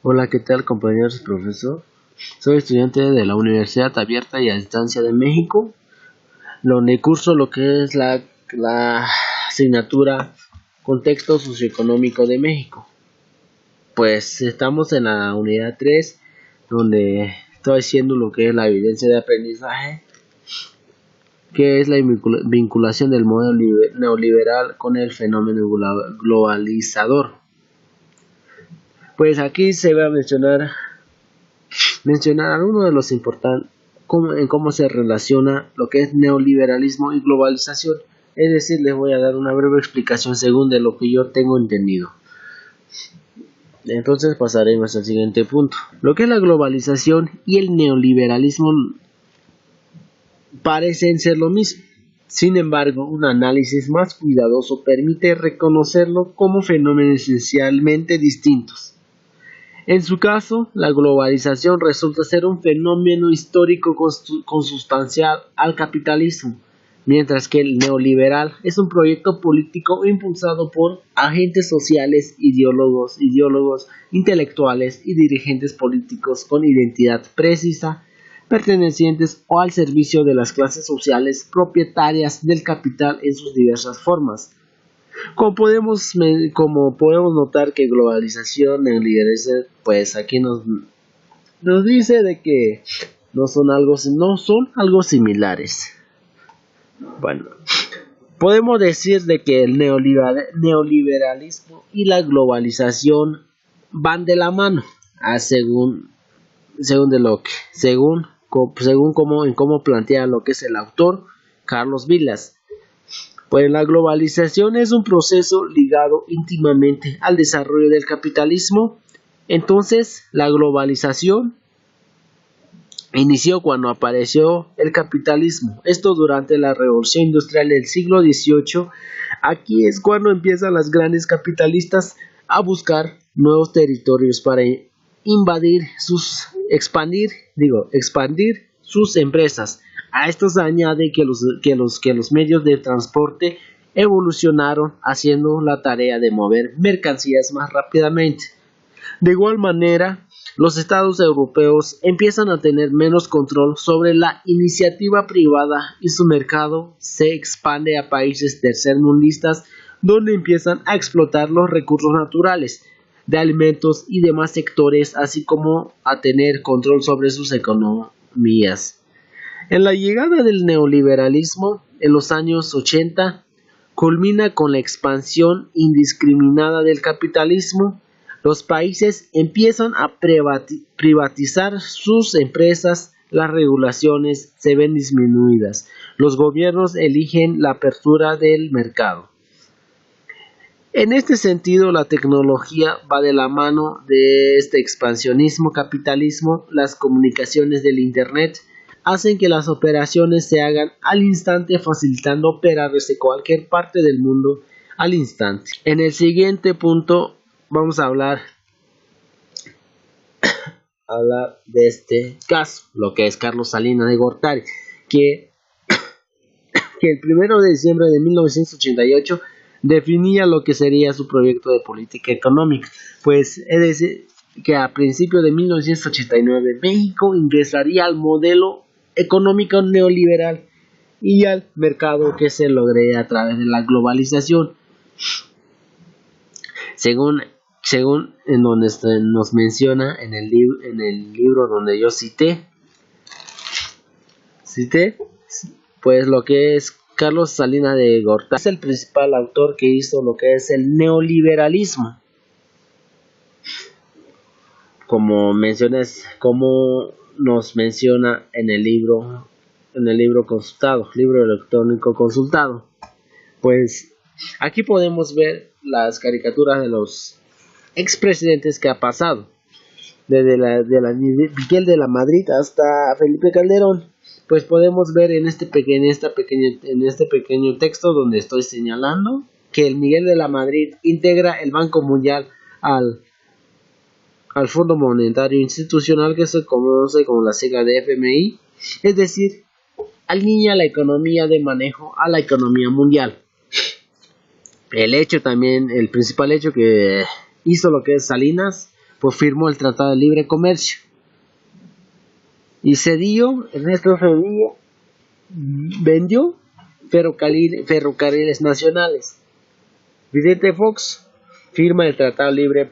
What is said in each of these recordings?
Hola, ¿qué tal compañeros y profesor? Soy estudiante de la Universidad Abierta y a Distancia de México, donde curso lo que es la asignatura Contexto Socioeconómico de México. Pues estamos en la unidad 3, donde estoy haciendo lo que es la evidencia de aprendizaje, que es la vinculación del modelo neoliberal con el fenómeno globalizador. Pues aquí se va a mencionar algunos de los importantes en cómo se relaciona lo que es neoliberalismo y globalización. Es decir, les voy a dar una breve explicación según de lo que yo tengo entendido. Entonces pasaremos al siguiente punto. Lo que es la globalización y el neoliberalismo parecen ser lo mismo. Sin embargo, un análisis más cuidadoso permite reconocerlo como fenómenos esencialmente distintos. En su caso, la globalización resulta ser un fenómeno histórico consustancial al capitalismo, mientras que el neoliberal es un proyecto político impulsado por agentes sociales, ideólogos, intelectuales y dirigentes políticos con identidad precisa, pertenecientes o al servicio de las clases sociales propietarias del capital en sus diversas formas. Como podemos notar que globalización, neoliberalismo, pues aquí nos dice de que no son algo similares. Bueno, podemos decir de que el neoliberalismo y la globalización van de la mano, según cómo plantea lo que es el autor Carlos Vilas. Pues la globalización es un proceso ligado íntimamente al desarrollo del capitalismo. Entonces, la globalización inició cuando apareció el capitalismo. Esto durante la revolución industrial del siglo XVIII. Aquí es cuando empiezan las grandes capitalistas a buscar nuevos territorios para expandir sus empresas. A esto se añade que los medios de transporte evolucionaron haciendo la tarea de mover mercancías más rápidamente. De igual manera, los estados europeos empiezan a tener menos control sobre la iniciativa privada y su mercado se expande a países tercermundistas donde empiezan a explotar los recursos naturales de alimentos y demás sectores, así como a tener control sobre sus economías. En la llegada del neoliberalismo en los años 80 culmina con la expansión indiscriminada del capitalismo. Los países empiezan a privatizar sus empresas, las regulaciones se ven disminuidas, los gobiernos eligen la apertura del mercado. En este sentido, la tecnología va de la mano de este expansionismo capitalismo. Las comunicaciones del Internet hacen que las operaciones se hagan al instante, facilitando operar desde cualquier parte del mundo al instante. En el siguiente punto vamos a hablar de este caso, lo que es Carlos Salinas de Gortari, que el 1 de diciembre de 1988 definía lo que sería su proyecto de política económica. Pues es decir, que a principios de 1989 México ingresaría al modelo económico neoliberal y al mercado que se lograría a través de la globalización. Según en donde nos menciona en el libro donde yo cité, pues lo que es Carlos Salinas de Gortari es el principal autor que hizo lo que es el neoliberalismo. Como nos menciona en el libro consultado, libro electrónico consultado. Pues aquí podemos ver las caricaturas de los expresidentes que ha pasado, desde Miguel de la Madrid hasta Felipe Calderón. Pues podemos ver en este pequeño texto donde estoy señalando que el Miguel de la Madrid integra el Banco Mundial al Fondo Monetario Institucional, que se conoce como la sigla de FMI, es decir, alinea la economía de manejo a la economía mundial. El principal hecho que hizo lo que es Salinas pues firmó el Tratado de Libre Comercio. Y Ernesto Cedillo vendió ferrocarriles nacionales. Vicente Fox firma el Tratado Libre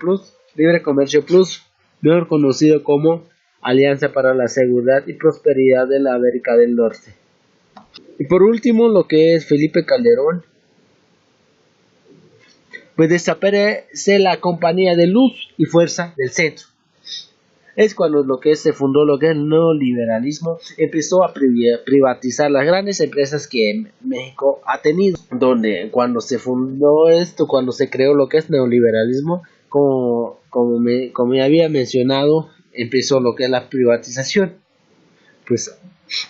Comercio Plus, mejor conocido como Alianza para la Seguridad y Prosperidad de la América del Norte. Y por último, lo que es Felipe Calderón, pues desaparece la Compañía de Luz y Fuerza del Centro. Es cuando se fundó lo que es el neoliberalismo, empezó a privatizar las grandes empresas que México ha tenido, donde cuando se fundó esto, cuando se creó lo que es neoliberalismo, como ya había mencionado, empezó lo que es la privatización. Pues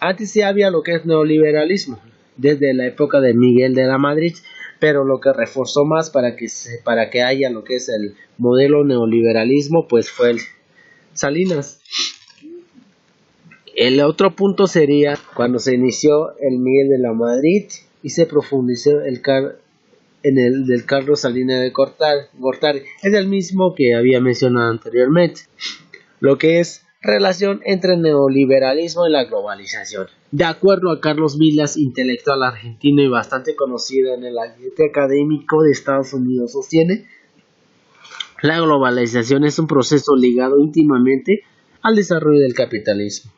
antes sí había lo que es neoliberalismo, desde la época de Miguel de la Madrid, pero lo que reforzó más para que haya lo que es el modelo neoliberalismo, pues fue el Salinas. El otro punto sería cuando se inició el Miguel de la Madrid y se profundizó en el del Carlos Salinas de Gortari. Es el mismo que había mencionado anteriormente. Lo que es relación entre el neoliberalismo y la globalización. De acuerdo a Carlos Vilas, intelectual argentino y bastante conocido en el ambiente académico de Estados Unidos, sostiene: la globalización es un proceso ligado íntimamente al desarrollo del capitalismo.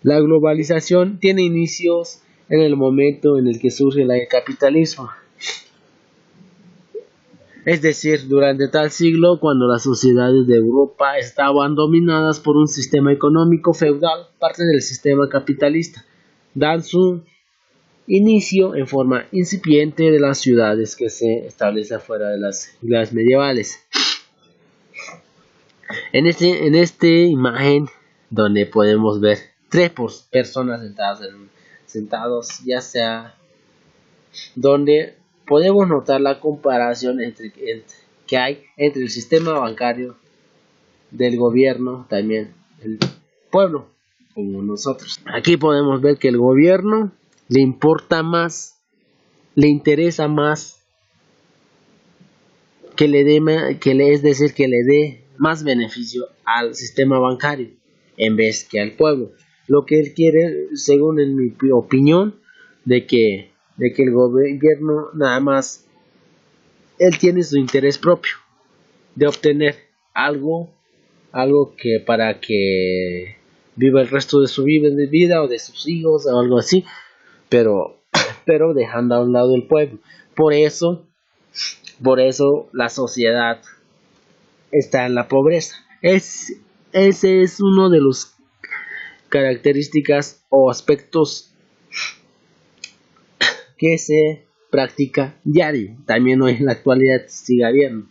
La globalización tiene inicios en el momento en el que surge el capitalismo. Es decir, durante tal siglo, cuando las sociedades de Europa estaban dominadas por un sistema económico feudal, parte del sistema capitalista, dan su inicio en forma incipiente de las ciudades que se establecen fuera de las ciudades medievales. En esta imagen, donde podemos ver tres personas sentados, ya sea, donde podemos notar la comparación que hay entre el sistema bancario del gobierno, también el pueblo, como nosotros. Aquí podemos ver que el gobierno le interesa más que le dé más beneficio al sistema bancario en vez que al pueblo. Lo que él quiere, según en mi opinión, de que el gobierno nada más, él tiene su interés propio de obtener algo que para que viva el resto de su vida o de sus hijos o algo así, pero dejando a un lado el pueblo. Por eso la sociedad está en la pobreza. Ese es uno de los características o aspectos que se practica diario. También hoy en la actualidad sigue habiendo.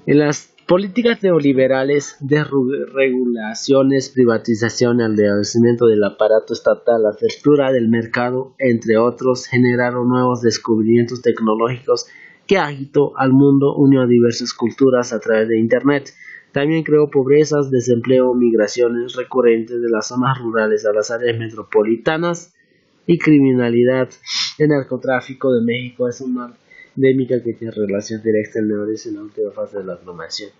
En las políticas neoliberales, desregulaciones, privatización, endeudamiento del aparato estatal, la apertura del mercado, entre otros, generaron nuevos descubrimientos tecnológicos que agitó al mundo, unió a diversas culturas a través de Internet. También creó pobrezas, desempleo, migraciones recurrentes de las zonas rurales a las áreas metropolitanas y criminalidad. El narcotráfico de México es una endémica que tiene relación directa al negocio en la última fase de la formación.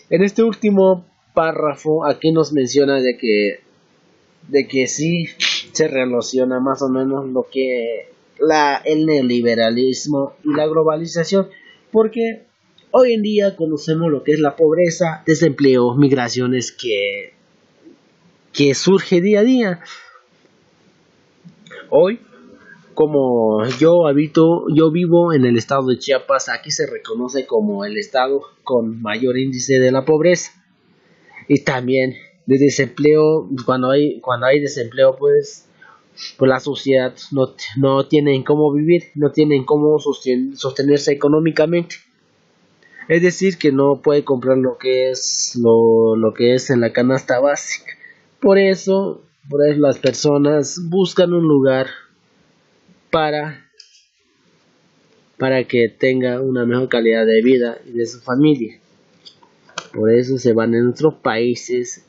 En este último párrafo aquí nos menciona de que sí se relaciona más o menos lo que el neoliberalismo y la globalización, porque hoy en día conocemos lo que es la pobreza, desempleo, migraciones que surge día a día. Hoy, como yo vivo en el estado de Chiapas, aquí se reconoce como el estado con mayor índice de la pobreza. Y también de desempleo, cuando hay desempleo, pues la sociedad no tienen cómo vivir, no tienen cómo sostenerse económicamente. Es decir, que no puede comprar lo que es en la canasta básica. Por eso las personas buscan un lugar para que tenga una mejor calidad de vida y de su familia. Por eso se van en otros países,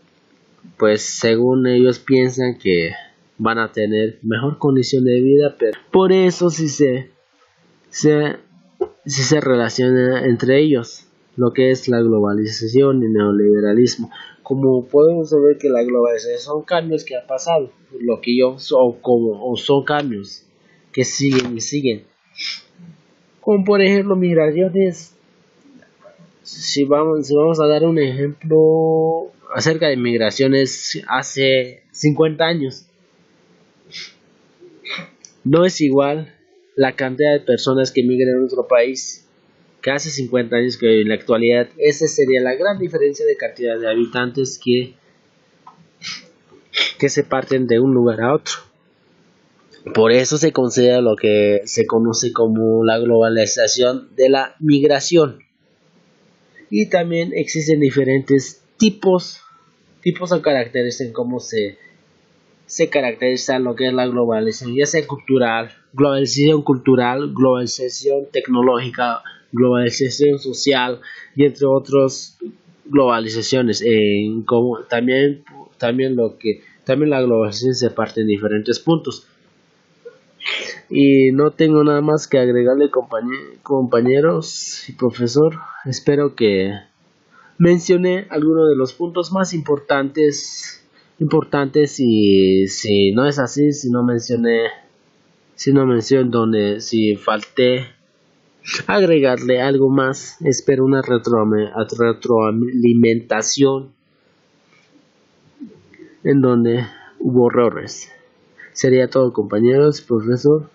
pues según ellos piensan que van a tener mejor condición de vida, pero por eso sí se relaciona entre ellos. lo que es la globalización y neoliberalismo. Como podemos ver que la globalización son cambios que han pasado, lo que yo o son cambios que siguen y siguen. Como por ejemplo migraciones, si vamos a dar un ejemplo acerca de migraciones hace 50 años, no es igual la cantidad de personas que migran a nuestro país que hace 50 años que en la actualidad. Esa sería la gran diferencia de cantidad de habitantes que se parten de un lugar a otro. Por eso se considera lo que se conoce como la globalización de la migración. Y también existen diferentes tipos o caracteres en cómo se caracteriza lo que es la globalización, ya sea cultural, globalización tecnológica, globalización social y entre otras globalizaciones. Como también la globalización se parte en diferentes puntos. Y no tengo nada más que agregarle, compañeros y profesor. Espero que mencione algunos de los puntos más importantes, y si no es así, si no mencioné donde, si falté agregarle algo más, espero una retroalimentación en donde hubo errores. Sería todo, compañeros, profesor.